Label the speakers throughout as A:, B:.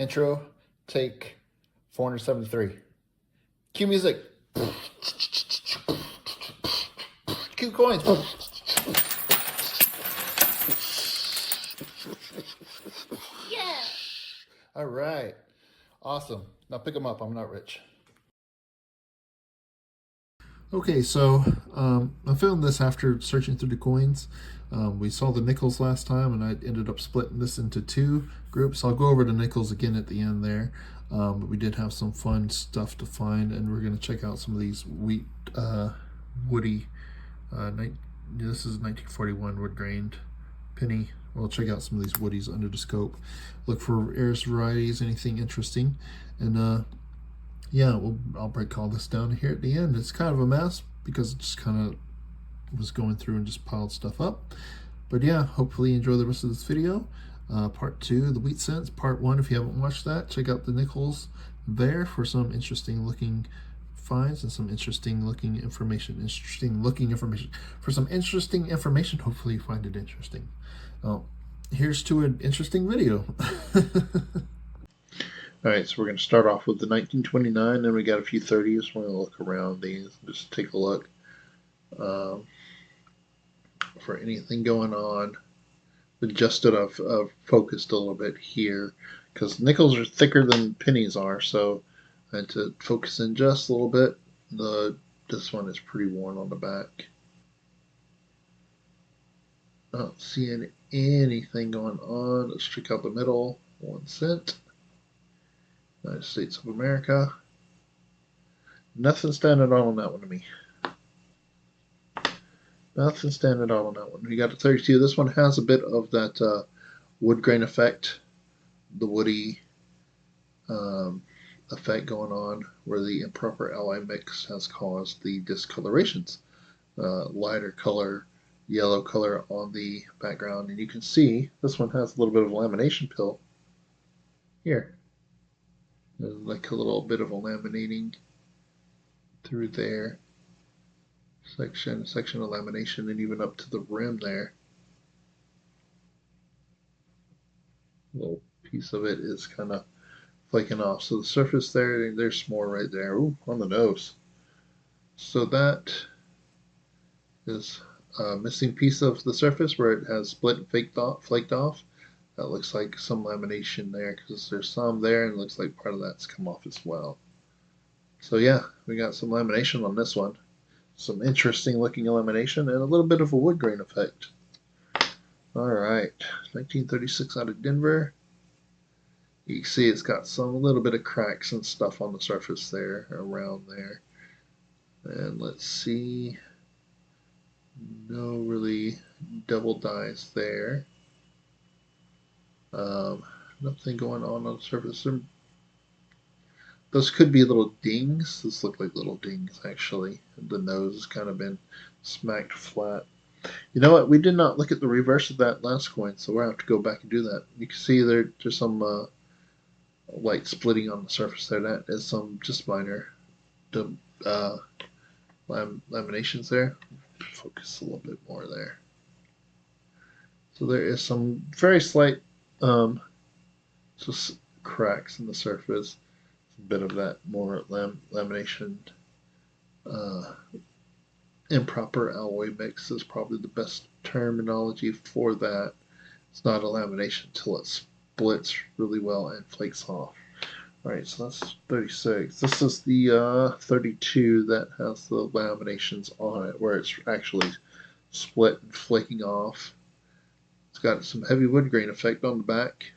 A: Intro, take 473. Cue music. Cue coins.
B: Yeah.
A: All right. Awesome. Now pick them up. I'm not rich. Okay, so I found this after searching through the coins. We saw the nickels last time, and I ended up splitting this into two groups. I'll go over the nickels again at the end there. But we did have some fun stuff to find, and we're going to check out some of these woody. This is 1941 wood grained penny. We'll check out some of these woodies under the scope. Look for Ayers varieties, anything interesting, and yeah, I'll break all this down here at the end. It's kind of a mess because it just kind of was going through and just piled stuff up. But yeah, hopefully you enjoy the rest of this video. Part 2, the wheat cents. Part 1, if you haven't watched that, check out the nickels there for some interesting looking finds and some interesting looking information. For some interesting information, hopefully you find it interesting. Here's to an interesting video. All right, so we're going to start off with the 1929, and we got a few 30s. We're going to look around these, just take a look for anything going on. Adjusted, I've focused a little bit here because nickels are thicker than pennies are, so I had to focus in just a little bit. This one is pretty worn on the back. Not seeing anything going on. Let's check out the middle. 1 cent. United States of America. Nothing standing out on that one to me. Nothing standing out on that one. We got a 32. This one has a bit of that wood grain effect, the woody effect going on, where the improper alloy mix has caused the discolorations. Lighter color, yellow color on the background, and you can see this one has a little bit of lamination pill here. There's like a little bit of a laminating through there. Section of lamination, and even up to the rim there. A little piece of it is kind of flaking off. So the surface there's more right there. Ooh, on the nose. So that is a missing piece of the surface where it has split and flaked off. That looks like some lamination there because there's some there, and it looks like part of that's come off as well. So yeah, we got some lamination on this one. Some interesting looking lamination and a little bit of a wood grain effect. Alright, 1936 out of Denver. You can see it's got a little bit of cracks and stuff on the surface there, around there. And let's see, no really double dyes there. Nothing going on the surface. Those could be little dings. Those look like little dings, actually. The nose has kind of been smacked flat. You know what? We did not look at the reverse of that last coin, so we'll have to go back and do that. You can see there's some light splitting on the surface there. That is some just minor laminations there. Focus a little bit more there. So there is some very slight just cracks in the surface. A bit of that more lamination. Improper alloy mix is probably the best terminology for that. It's not a lamination until it splits really well and flakes off. Alright, so that's 36. This is the 32 that has the laminations on it, where it's actually split and flaking off. It's got some heavy wood grain effect on the back.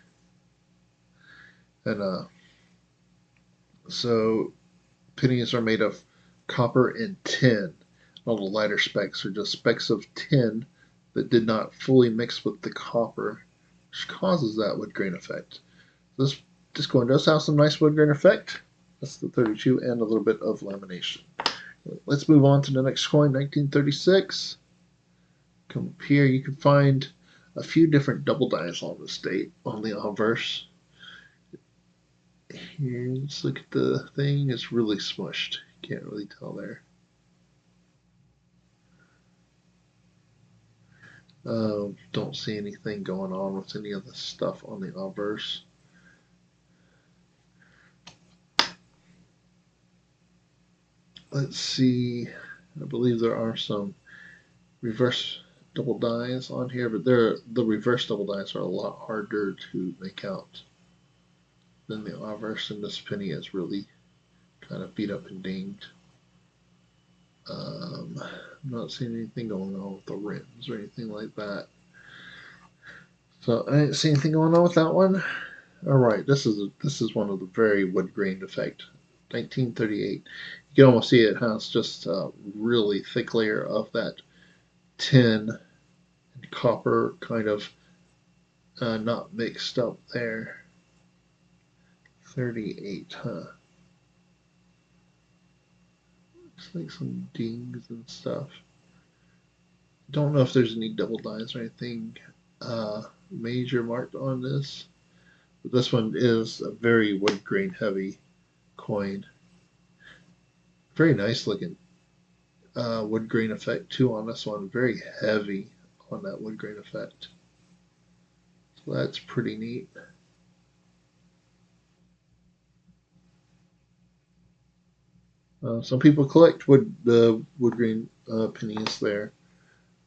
A: And so pennies are made of copper and tin. All the lighter specks are just specks of tin that did not fully mix with the copper, which causes that wood grain effect. This coin does have some nice wood grain effect. That's the 32 and a little bit of lamination. Let's move on to the next coin, 1936. Come up here, you can find a few different double dyes on this date on the obverse. Here, let's look at the thing. It's really smushed. Can't really tell there. Don't see anything going on with any of the stuff on the obverse. let's see. I believe there are some reverse double dies on here, but the reverse double dies are a lot harder to make out than the obverse, and this penny is really kind of beat up and dinged. I'm not seeing anything going on with the rims or anything like that. So I didn't see anything going on with that one. All right, this is one of the very wood grain effect, 1938. You can almost see it has just a really thick layer of that tin and copper kind of not mixed up there. 38, huh? Looks like some dings and stuff. Don't know if there's any double dies or anything major marked on this. But this one is a very wood grain heavy coin. Very nice looking wood grain effect too on this one. Very heavy on that wood grain effect. So that's pretty neat. Some people collect the wood grain pennies there,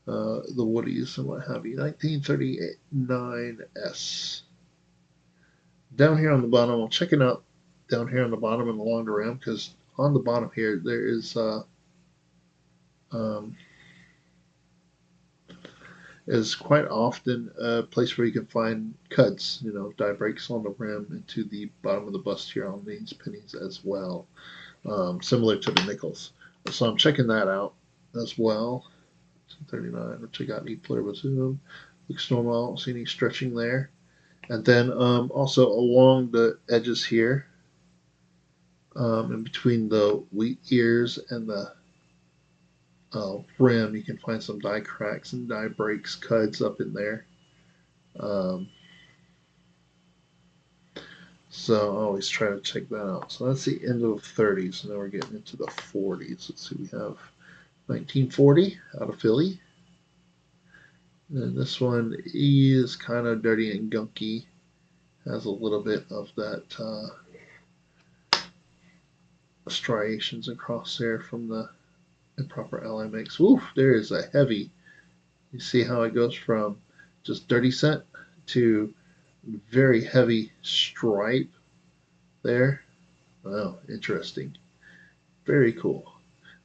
A: the woodies and what have you. 1939S. Down here on the bottom, I'm checking out down here on the bottom and along the rim because on the bottom here there um, is quite often a place where you can find cuts, die breaks on the rim into the bottom of the bust here on these pennies as well, similar to the nickels. So I'm checking that out as well. 39, which I got any pluribus zoom. Looks normal. I don't see any stretching there. And then also along the edges here, in between the wheat ears and the rim, you can find some die cracks and die breaks, cuts up in there. Um, so I always try to check that out. So that's the end of the 30s. Now we're getting into the 40s. Let's see, we have 1940 out of Philly. And this one is kind of dirty and gunky. Has a little bit of that striations across there from the improper alloy mix. Oof, there is a heavy. You see how it goes from just dirty cent to very heavy stripe there. Wow, interesting. Very cool.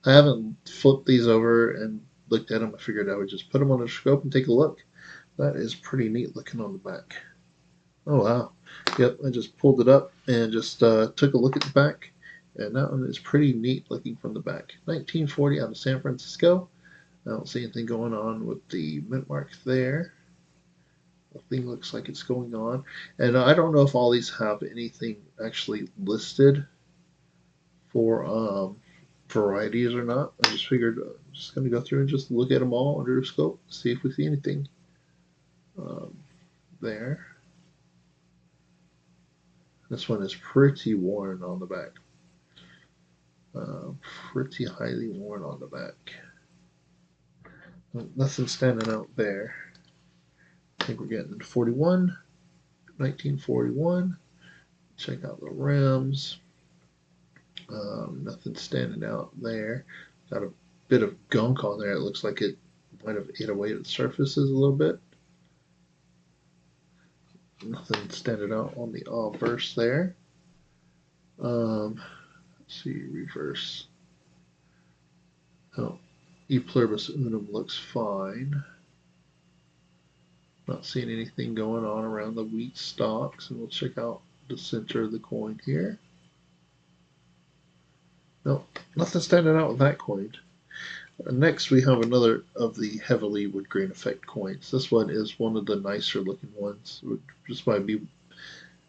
A: I haven't flipped these over and looked at them. I figured I would just put them on the scope and take a look. That is pretty neat looking on the back. Oh wow. Yep, I just pulled it up and just took a look at the back. And that one is pretty neat looking from the back. 1940 out of San Francisco. I don't see anything going on with the mint mark there. Nothing looks like it's going on. And I don't know if all these have anything actually listed for varieties or not. I just figured I'm just going to go through and just look at them all under the scope, see if we see anything um, there. This one is pretty worn on the back. Pretty highly worn on the back. Nothing standing out there. I think we're getting into 41, 1941. Check out the rims. Nothing standing out there. Got a bit of gunk on there. It looks like it might have ate away at the surfaces a little bit. Nothing standing out on the obverse there. Let's see, reverse. Oh, E pluribus unum looks fine. Not seeing anything going on around the wheat stalks, and we'll check out the center of the coin here. No, nothing standing out with that coin. Next, we have another of the heavily wood grain effect coins. This one is one of the nicer looking ones. Just might be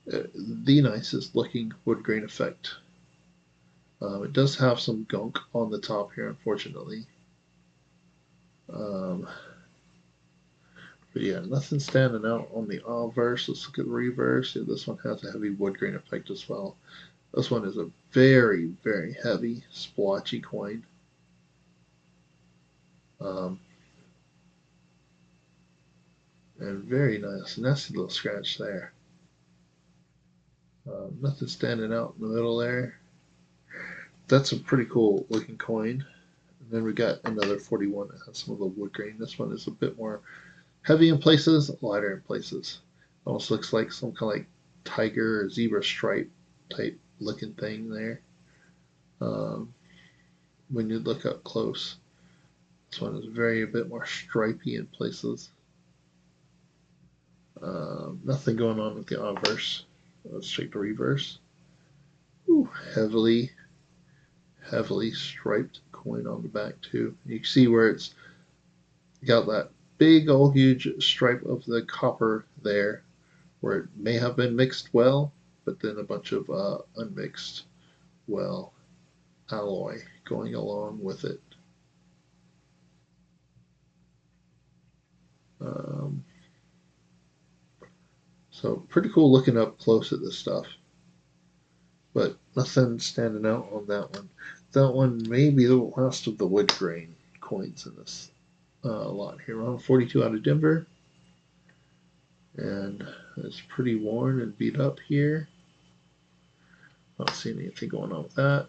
A: the nicest looking wood grain effect. It does have some gunk on the top here, unfortunately. But yeah, nothing standing out on the obverse. Let's look at the reverse. Yeah, this one has a heavy wood grain effect as well. This one is a very, very heavy, splotchy coin. Um, and very nice, nasty little scratch there. Nothing standing out in the middle there. that's a pretty cool looking coin. And then we got another 41 that has some of the wood grain. This one is a bit more heavy in places, lighter in places. Almost looks like some kind of like tiger or zebra stripe type looking thing there. Um, when you look up close, this one is very a bit more stripy in places. Nothing going on with the obverse. Let's check the reverse. Ooh, heavily striped coin on the back too. You can see where it's got that big old huge stripe of the copper there, where it may have been mixed well, but then a bunch of unmixed well alloy going along with it. Um, so pretty cool looking up close at this stuff, but nothing standing out on that one. That one may be the last of the wood grain coins in this lot here. Around 42 out of Denver, and it's pretty worn and beat up here. Not seeing anything going on with that.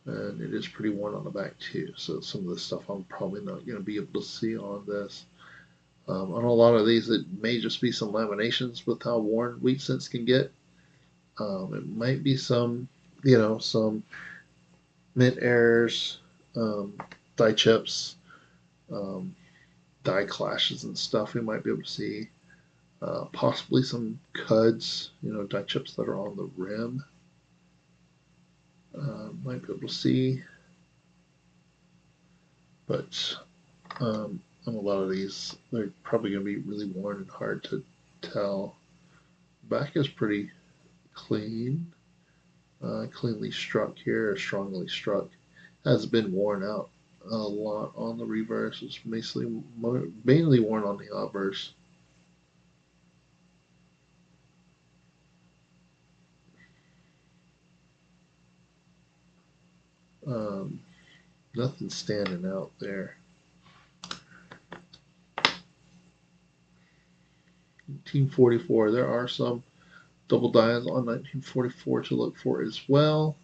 A: And it is pretty worn on the back too. So some of the stuff I'm probably not going to be able to see on this. On a lot of these, it may just be some laminations with how worn wheat cents can get. It might be some, some mint errors, um, die chips, um, die clashes and stuff. We might be able to see possibly some cuds, die chips that are on the rim. Might be able to see, but on a lot of these, they're probably going to be really worn and hard to tell. Back is pretty clean, cleanly struck here, or strongly struck. Has been worn out a lot on the reverse. It's mainly worn on the obverse. Um, Nothing standing out there. 1944. There are some double dies on 1944 to look for as well.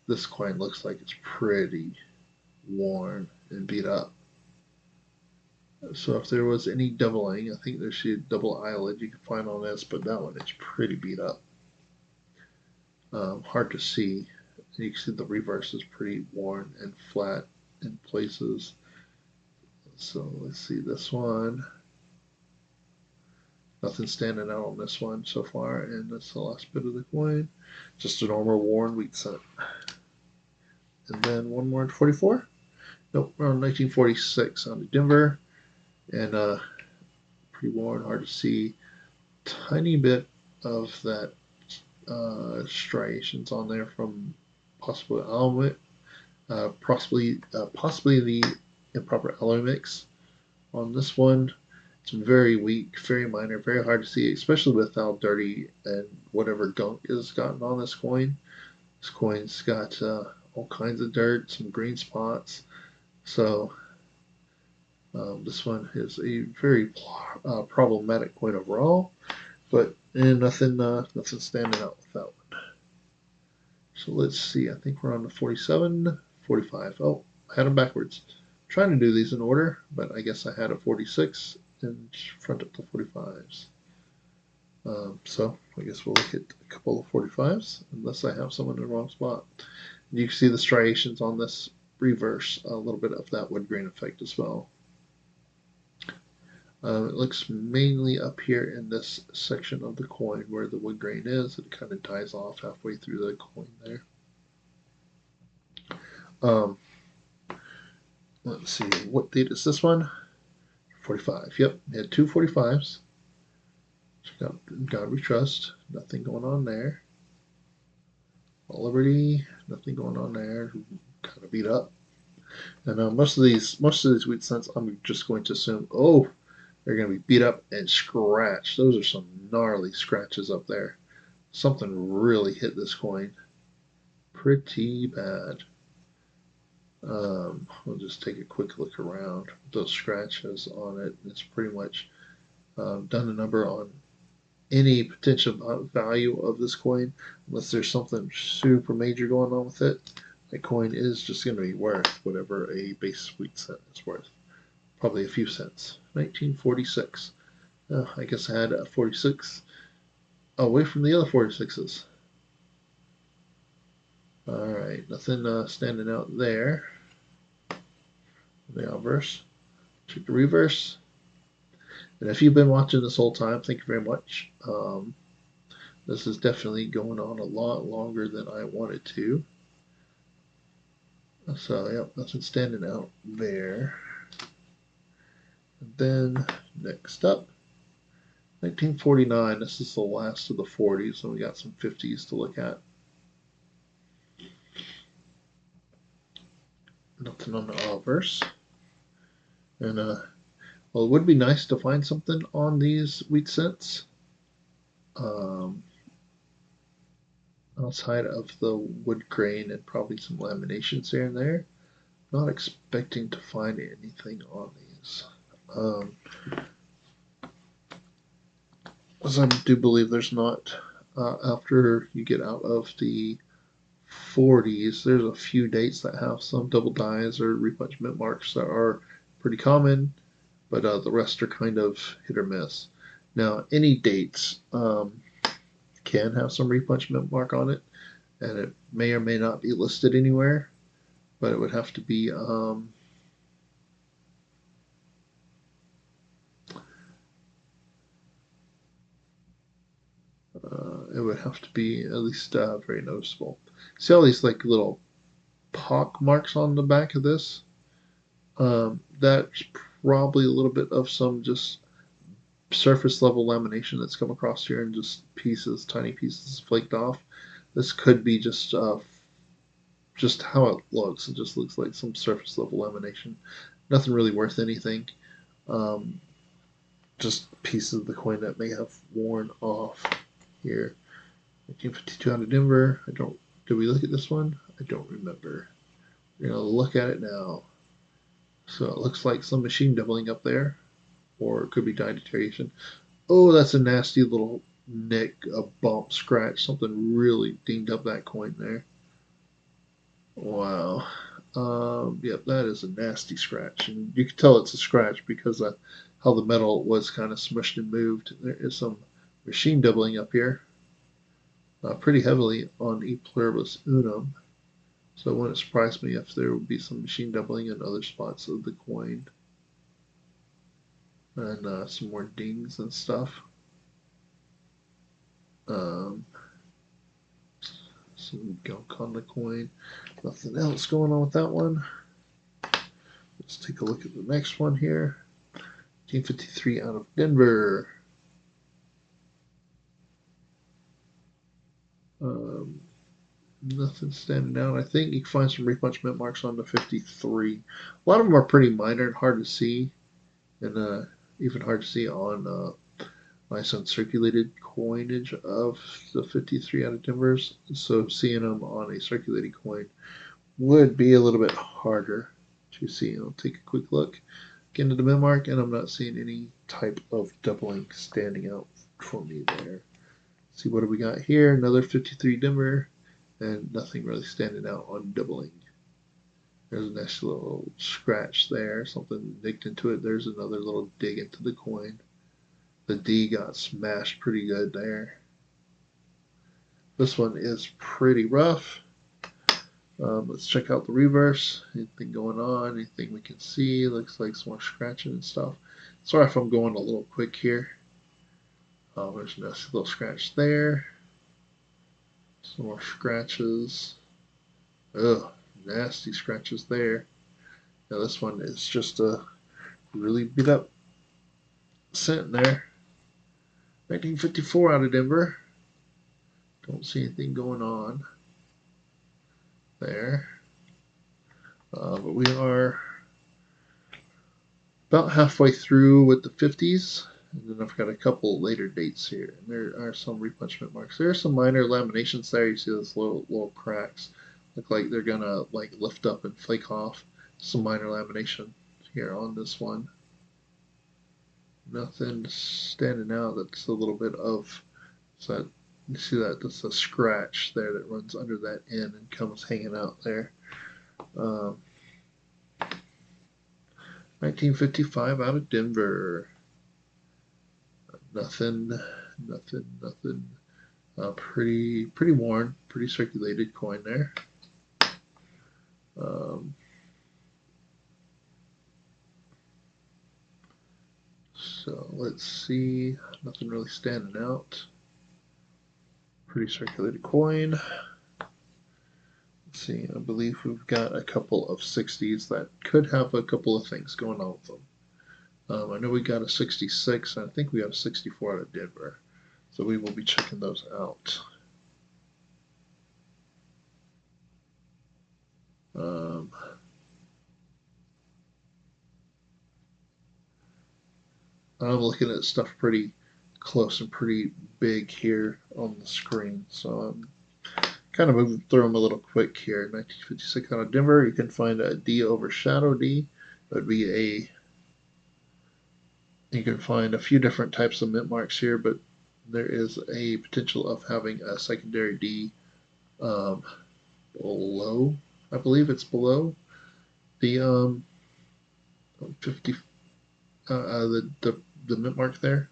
A: This coin looks like it's pretty worn and beat up. So if there was any doubling, I think there's a double eyelid you can find on this, but that one is pretty beat up. Hard to see. You can see the reverse is pretty worn and flat in places. So let's see this one. Nothing standing out on this one so far, and that's the last bit of the coin. Just a normal worn wheat cent. And then one more in 44. Nope, around 1946 on the Denver, and pretty worn, hard to see. Tiny bit of that striations on there from possibly alloy, possibly the improper alloy mix on this one. It's very weak, very minor, very hard to see, especially with how dirty and whatever gunk is gotten on this coin. This coin's got all kinds of dirt, some green spots. So this one is a very problematic coin overall, but nothing standing out with that one. So let's see. I think we're on the 47, 45. Oh, I had them backwards. I'm trying to do these in order, but I guess I had a 46 in front of the 45s. So I guess we'll look at a couple of 45s, unless I have someone in the wrong spot. You can see the striations on this reverse, a little bit of that wood grain effect as well. It looks mainly up here in this section of the coin where the wood grain is. It kind of dies off halfway through the coin there. Um, let's see, what date is this one? 45. Yep, we had two 45s. Check out God We Trust. Nothing going on there. All Liberty. Nothing going on there. Kind of beat up. And most of these wheat cents, I'm just going to assume, oh, they're going to be beat up and scratched. Those are some gnarly scratches up there. Something really hit this coin pretty bad. We'll just take a quick look around those scratches on it. It's pretty much done a number on any potential value of this coin unless there's something super major going on with it. That coin is just going to be worth whatever a base wheat cent is worth. Probably a few cents. 1946. I guess I had a 46 away from the other 46s. Alright, nothing standing out there. The obverse. Check the reverse. And if you've been watching this whole time, thank you very much. This is definitely going on a lot longer than I wanted to. So, yep, nothing standing out there. And then, next up, 1949. This is the last of the 40s, so we got some 50s to look at. Nothing on the obverse. And, well, it would be nice to find something on these wheat cents. Outside of the wood grain and probably some laminations here and there. Not expecting to find anything on these. As I do believe there's not, after you get out of the 40s, there's a few dates that have some double dies or repunchment marks that are pretty common, but the rest are kind of hit or miss. Now, any dates can have some repunchment mark on it, and it may or may not be listed anywhere, but it would have to be at least very noticeable. See all these like little pock marks on the back of this? That's probably a little bit of some just surface level lamination that's come across here and just pieces, tiny pieces flaked off. This could be just how it looks. It just looks like some surface level lamination. Nothing really worth anything. Um, just pieces of the coin that may have worn off here. 1952 out of Denver. Did we look at this one? I don't remember. We're gonna look at it now. So it looks like some machine doubling up there, or it could be die deterioration. Oh, that's a nasty little nick, a bump, scratch. Something really dinged up that coin there. Wow. Yep, that is a nasty scratch, and you can tell it's a scratch because of how the metal was kind of smushed and moved. There is some machine doubling up here, pretty heavily on E pluribus unum. So it wouldn't surprise me if there would be some machine doubling in other spots of the coin. And some more dings and stuff. Um, some gunk on the coin. Nothing else going on with that one. Let's take a look at the next one here. 1953 out of Denver. Um, Nothing standing out. I think you can find some repunchment marks on the 53. A lot of them are pretty minor and hard to see, and even hard to see on nice uncirculated coinage of the 53 out of Denver's. So seeing them on a circulated coin would be a little bit harder to see. I'll take a quick look again to the min mark, and I'm not seeing any type of doubling standing out for me there. See what do we got here? Another 53 Denver, and nothing really standing out on doubling. There's a nice little scratch there, something nicked into it. There's another little dig into the coin. The D got smashed pretty good there. This one is pretty rough. Let's check out the reverse. Anything going on? Anything we can see? Looks like some more scratching and stuff. Sorry if I'm going a little quick here. There's a nice little scratch there. Some more scratches. Ugh, nasty scratches there. Now this one is just a really beat up cent there. 1954 out of Denver. Don't see anything going on there. But we are about halfway through with the 50s. And then I've got a couple later dates here. And there are some repunchment marks. There are some minor laminations there. You see those little cracks. Look like they're gonna like lift up and flake off. Some minor lamination here on this one. Nothing standing out that's a little bit of, so that, you see that that's a scratch there that runs under that N and comes hanging out there. Um, 1955 out of Denver. Nothing, nothing. Pretty worn, pretty circulated coin there. Um, so let's see. Nothing really standing out. Pretty circulated coin. Let's see. I believe we've got a couple of 60s that could have a couple of things going on with them. I know we got a 66, and I think we got a 64 out of Denver. So we will be checking those out. Um, I'm looking at stuff pretty close and pretty big here on the screen, so I'm kind of moving through them a little quick here. 1956 out of Denver. You can find a D over shadow D. It would be a. You can find a few different types of mint marks here, but there is a potential of having a secondary D um, below. I believe it's below the 50 the mint mark there.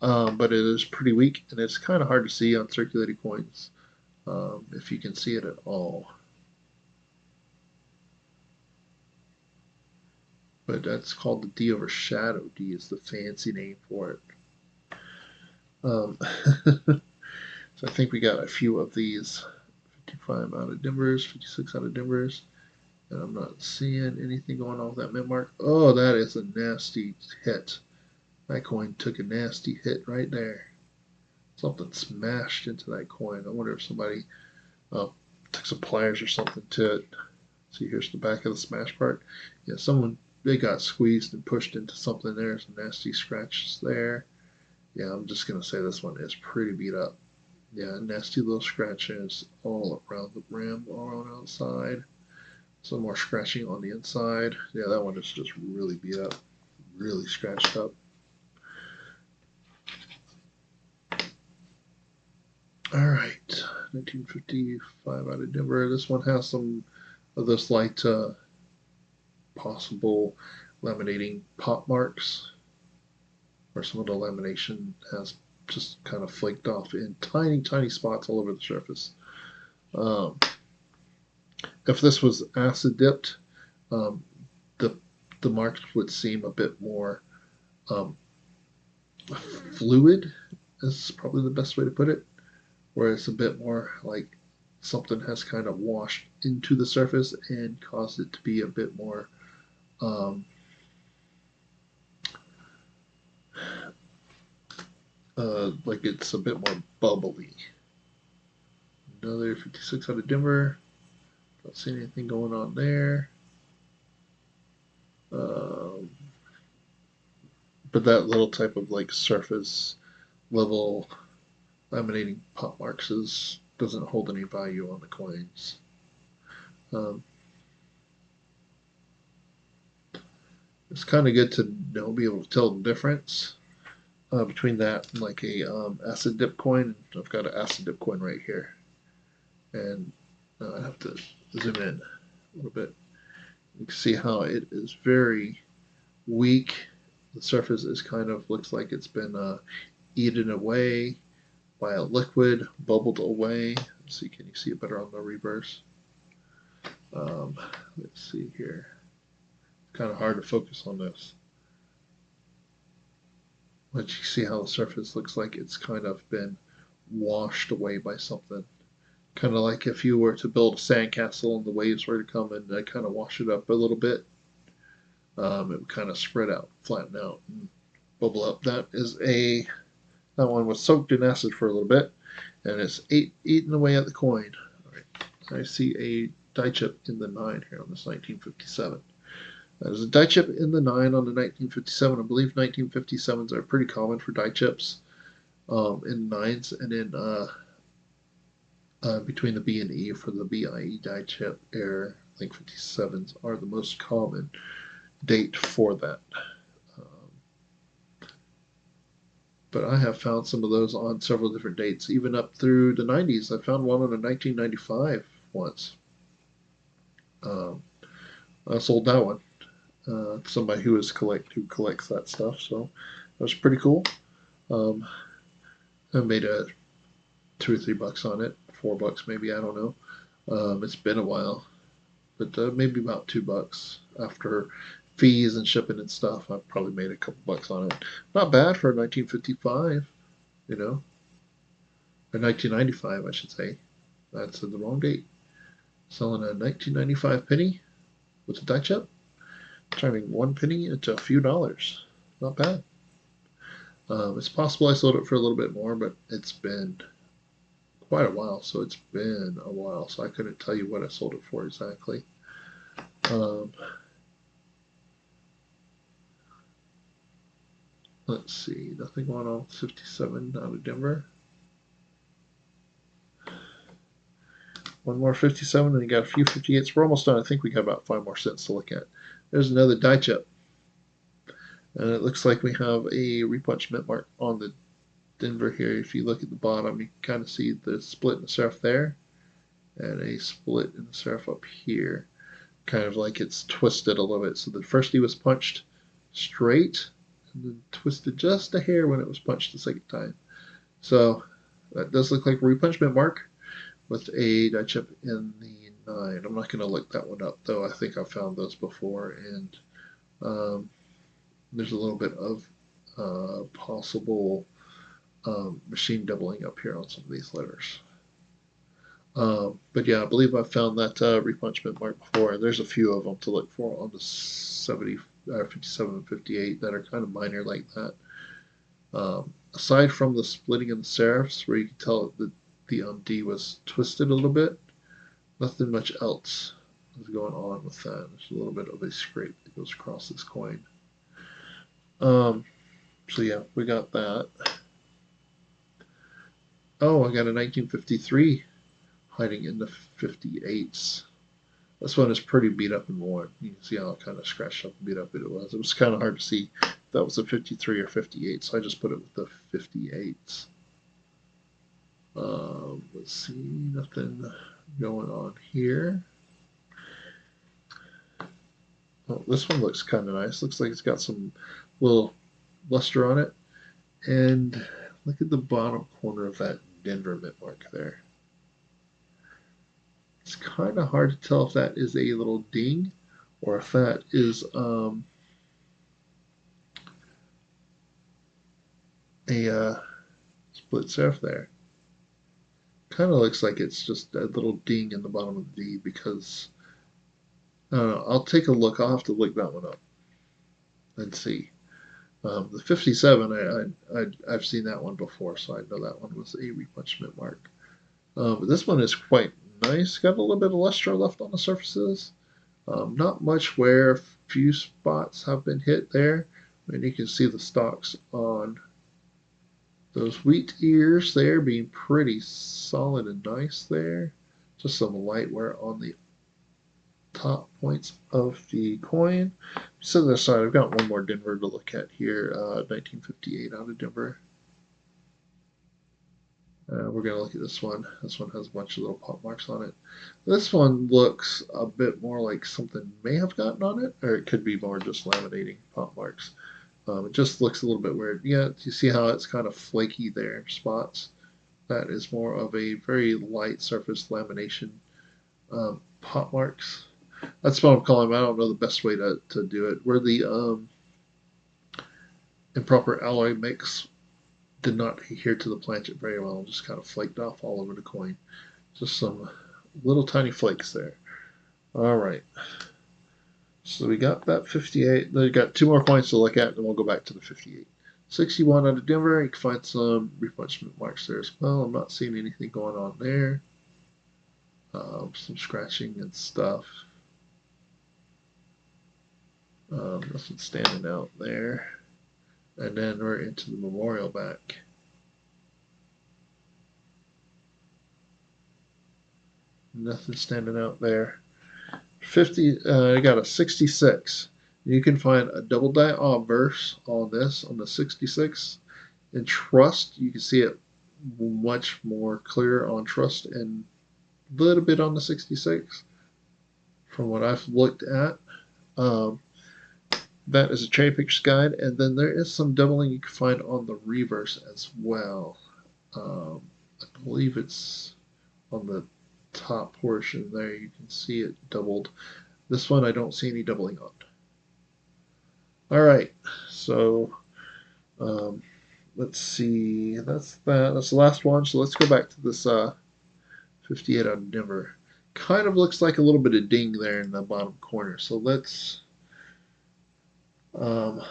A: But it is pretty weak, and it's kind of hard to see on circulating coins if you can see it at all. But that's called the D over shadow. D is the fancy name for it. So I think we got a few of these. 55 out of Denver's, 56 out of Denver's, and I'm not seeing anything going on with that mint mark. Oh, that is a nasty hit. That coin took a nasty hit right there. Something smashed into that coin. I wonder if somebody uh, took some pliers or something to it. See, here's the back of the smash part. Yeah, they got squeezed and pushed into something there. Some nasty scratches there. Yeah, I'm just gonna say this one is pretty beat up. Yeah, nasty little scratches all around the rim, all around the outside. Some more scratching on the inside. Yeah, that one is just really beat up, really scratched up. All right, 1955 out of Denver. This one has some of this light possible laminating pop marks, where some of the lamination has just kind of flaked off in tiny, tiny spots all over the surface. Um, if this was acid dipped, um, the the marks would seem a bit more um, fluid. Is probably the best way to put it. Where it's a bit more like something has kind of washed into the surface and caused it to be a bit more um, like it's a bit more bubbly. Another 56 out of Denver. Don't see anything going on there. Um, but that little type of like surface level laminating pop marks doesn't hold any value on the coins. Um, it's kind of good to be able to tell the difference between that and like a acid dip coin. I've got an acid dip coin right here, and I have to zoom in a little bit. You can see how it is very weak. The surface is kind of looks like it's been eaten away by a liquid, bubbled away. Let's see, can you see it better on the reverse? Um, let's see here. It's kind of hard to focus on this. But you see how the surface looks like it's kind of been washed away by something. Kind of like if you were to build a sandcastle and the waves were to come and kind of wash it up a little bit, it would kind of spread out, flatten out, and bubble up. That one was soaked in acid for a little bit, and it's eating away at the coin. All right. I see a die chip in the 9 here on this 1957. There's a die chip in the 9 on the 1957. I believe 1957s are pretty common for die chips in 9s, and in between the B and E for the BIE die chip error. I think 57s are the most common date for that. Um, but I have found some of those on several different dates, even up through the 90s. I found one on a 1995 once. Um, I sold that one to somebody who collects that stuff, so that was pretty cool. Um, I made a $2 or $3 on it, $4 maybe, I don't know. It's been a while, but maybe about $2 after fees and shipping and stuff. I probably made a couple bucks on it. Not bad for 1955, you know, or 1995, I should say. That's the wrong date. Selling a 1995 penny with a die chip, turning 1 penny into a few dollars. Not bad. It's possible I sold it for a little bit more, but it's been quite a while, so it's been a while, so I couldn't tell you what I sold it for exactly. Um, let's see, nothing going on with 57 out of Denver. One more 57, and you got a few 58s. We're almost done. I think we got about 5 more cents to look at. There's another die chip, and it looks like we have a repunch mint mark on the Denver here. If you look at the bottom, you can kind of see the split in the serif there, and a split in the serif up here. Kind of like it's twisted a little bit. So the first D was punched straight, and then twisted just a hair when it was punched the second time. So that does look like a repunch mint mark with a die chip in the 9. I'm not going to look that one up, though. I think I found those before, and there's a little bit of possible machine doubling up here on some of these letters. But yeah, I believe I found that repunch mint mark before, and there's a few of them to look for on the 57 and 58 that are kind of minor like that. Aside from the splitting in the serifs, where you can tell that the D was twisted a little bit, nothing much else is going on with that. There's a little bit of a scrape that goes across this coin. So yeah, we got that. Oh, I got a 1953 hiding in the 58s. This one is pretty beat up and worn. You can see how kind of scratched up and beat up it was. It was kind of hard to see if that was a 53 or 58, so I just put it with the 58s. Let's see, nothing going on here. Oh, this one looks kind of nice. Looks like it's got some little luster on it. And look at the bottom corner of that Denver mint mark there. It's kind of hard to tell if that is a little ding or if that is a split serif there. Kind of looks like it's just a little ding in the bottom of the D because I don't know. I'll take a look. I'll have to look that one up and see. The 57, I've seen that one before, so I know that one was a repunch mint mark. But this one is quite nice. Got a little bit of luster left on the surfaces. Not much wear. A few spots have been hit there. And you can see the stalks on those wheat ears there being pretty solid and nice there. Just some light wear on the top points of the coin. So this side, I've got one more Denver to look at here. 1958 out of Denver. We're going to look at this one. This one has a bunch of little pop marks on it. This one looks a bit more like something may have gotten on it, or it could be more just laminating pop marks. It just looks a little bit weird. Yeah, you see how it's kind of flaky there, spots? That is more of a very light surface lamination pop marks. That's what I'm calling them. I don't know the best way to do it. Where the improper alloy mix did not adhere to the planchet very well, just kind of flaked off all over the coin. Just some little tiny flakes there. All right. So we got that 58. Then we got 2 more coins to look at, and we'll go back to the 58. 61 out of Denver. You can find some repunchment marks there as well. I'm not seeing anything going on there. Some scratching and stuff. Nothing standing out there. And then we're into the memorial back. Nothing standing out there. 50. I got a 66. You can find a double die obverse on this on the 66. In Trust, you can see it much more clear on Trust and a little bit on the 66 from what I've looked at. Um, that is a cherry pictures guide, and then there is some doubling you can find on the reverse as well. I believe it's on the top portion there. You can see it doubled. This one I don't see any doubling on. All right, so um, let's see. That's that. That's the last one. So let's go back to this 58 out of Denver. Kind of looks like a little bit of ding there in the bottom corner. So let's um,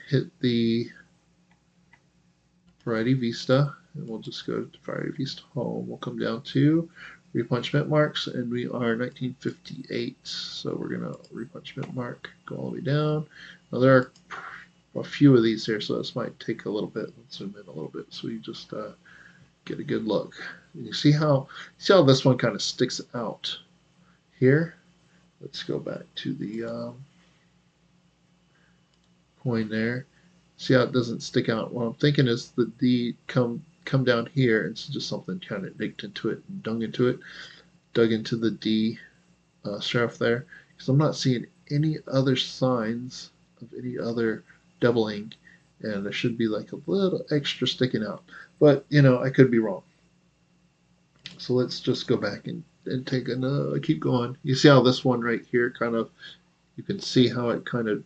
A: hit the Variety Vista, and we'll just go to Variety Vista Home. We'll come down to repunch mint marks, and we are 1958. So we're gonna repunch mint mark, go all the way down. Now there are a few of these here, so this might take a little bit. Let's zoom in a little bit so you just get a good look. And you see how this one kind of sticks out here. Let's go back to the coin there. See how it doesn't stick out. What I'm thinking is the D come down here, and it's just something kind of nicked into it and dug into the D sheriff there, because I'm not seeing any other signs of any other doubling, and there should be like a little extra sticking out, but I could be wrong. So let's just go back and take another, keep going. You see how this one right here kind of, you can see how it kind of,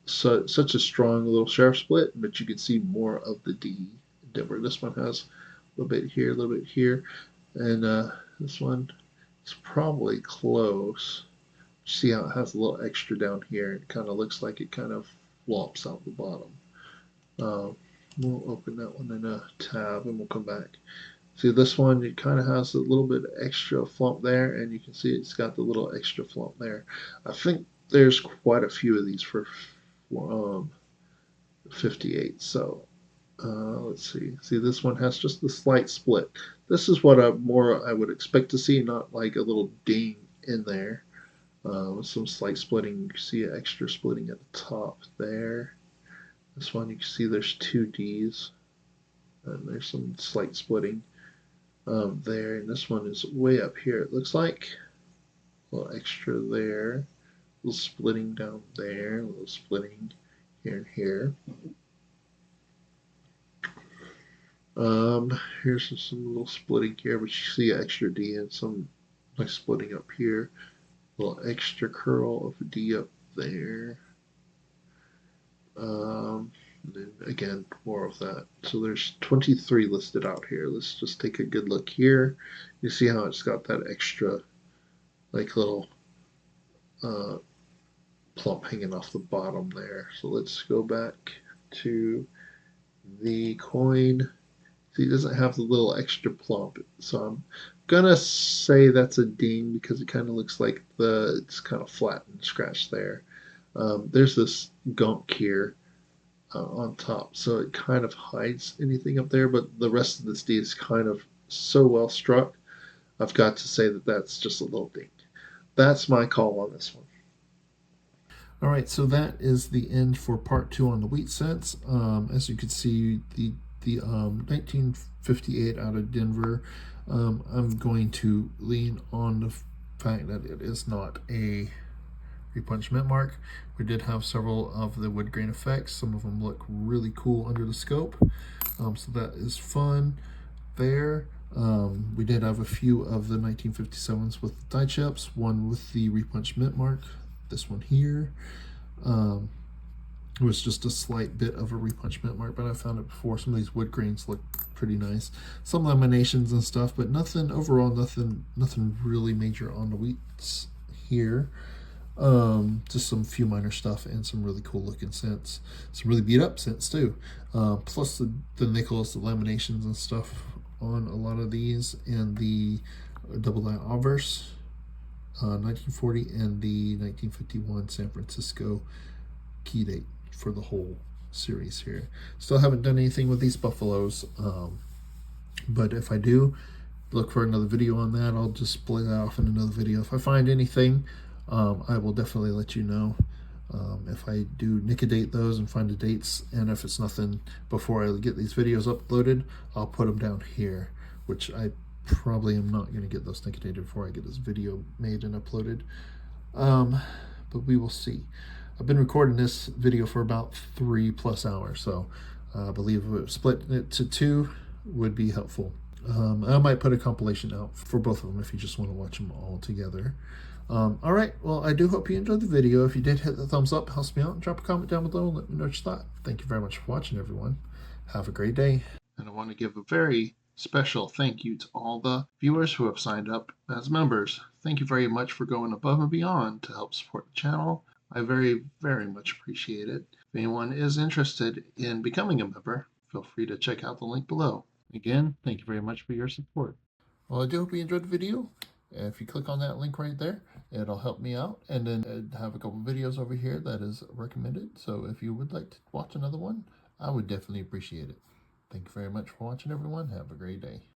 A: such a strong little sheriff split, but you can see more of the D Denver. This one has a little bit here, a little bit here, and this one is probably close. See how it has a little extra down here? It kind of looks like it kind of flops out the bottom. We'll open that one in a tab and we'll come back. See this one, it kind of has a little bit extra flump there, and you can see it's got the little extra flump there. I think there's quite a few of these for 58. So let's see. See, this one has just the slight split. This is what I would expect to see, not like a little ding in there. With some slight splitting. You can see an extra splitting at the top there. This one you can see there's two D's, and there's some slight splitting there. And this one is way up here. It looks like a little extra there, a little splitting down there, a little splitting here and here. Here's some little splitting here, but you see an extra D and some nice splitting up here. A little extra curl of a D up there. Then again, more of that. So there's 23 listed out here. Let's just take a good look here. You see how it's got that extra, like little plump hanging off the bottom there. So let's go back to the coin. See, it doesn't have the little extra plump. So I'm gonna say that's a ding because it kind of looks like it's kind of flat and scratched there. There's this gunk here on top, so it kind of hides anything up there, but the rest of this D is kind of so well struck. I've got to say that that's just a little ding. That's my call on this one. All right, so that is the end for part 2 on the wheat cents. As you can see, the 1958 out of Denver, I'm going to lean on the fact that it is not a repunch mint mark. We did have several of the wood grain effects. Some of them look really cool under the scope, so that is fun there. We did have a few of the 1957s with the die chips, one with the repunch mint mark, this one here. It was just a slight bit of a repunch mint mark, but I found it before. Some of these wood grains look pretty nice. Some laminations and stuff, but nothing overall, nothing really major on the wheats here. Just some few minor stuff and some really cool looking cents. Some really beat up cents too. Plus the nickels, the laminations and stuff on a lot of these, and the double die obverse, 1940 and the 1951 San Francisco key date for the whole series here. Still haven't done anything with these buffaloes, but if I do, look for another video on that. I'll just split that off in another video. If I find anything, I will definitely let you know. If I do Nicodate those and find the dates, and if it's nothing before I get these videos uploaded, I'll put them down here, which I probably am not going to get those Nicodated before I get this video made and uploaded. But we will see. I've been recording this video for about 3+ hours, so I believe splitting it to 2 would be helpful. I might put a compilation out for both of them if you just want to watch them all together. All right, well, I do hope you enjoyed the video. If you did, hit the thumbs up, helps me out, and drop a comment down below and let me know what you thought. Thank you very much for watching, everyone. Have a great day. And I want to give a very special thank you to all the viewers who have signed up as members. Thank you very much for going above and beyond to help support the channel. I very, very much appreciate it. If anyone is interested in becoming a member, feel free to check out the link below. Again, thank you very much for your support. Well, I do hope you enjoyed the video. If you click on that link right there, it'll help me out. And then I have a couple videos over here that is recommended. So if you would like to watch another one, I would definitely appreciate it. Thank you very much for watching, everyone. Have a great day.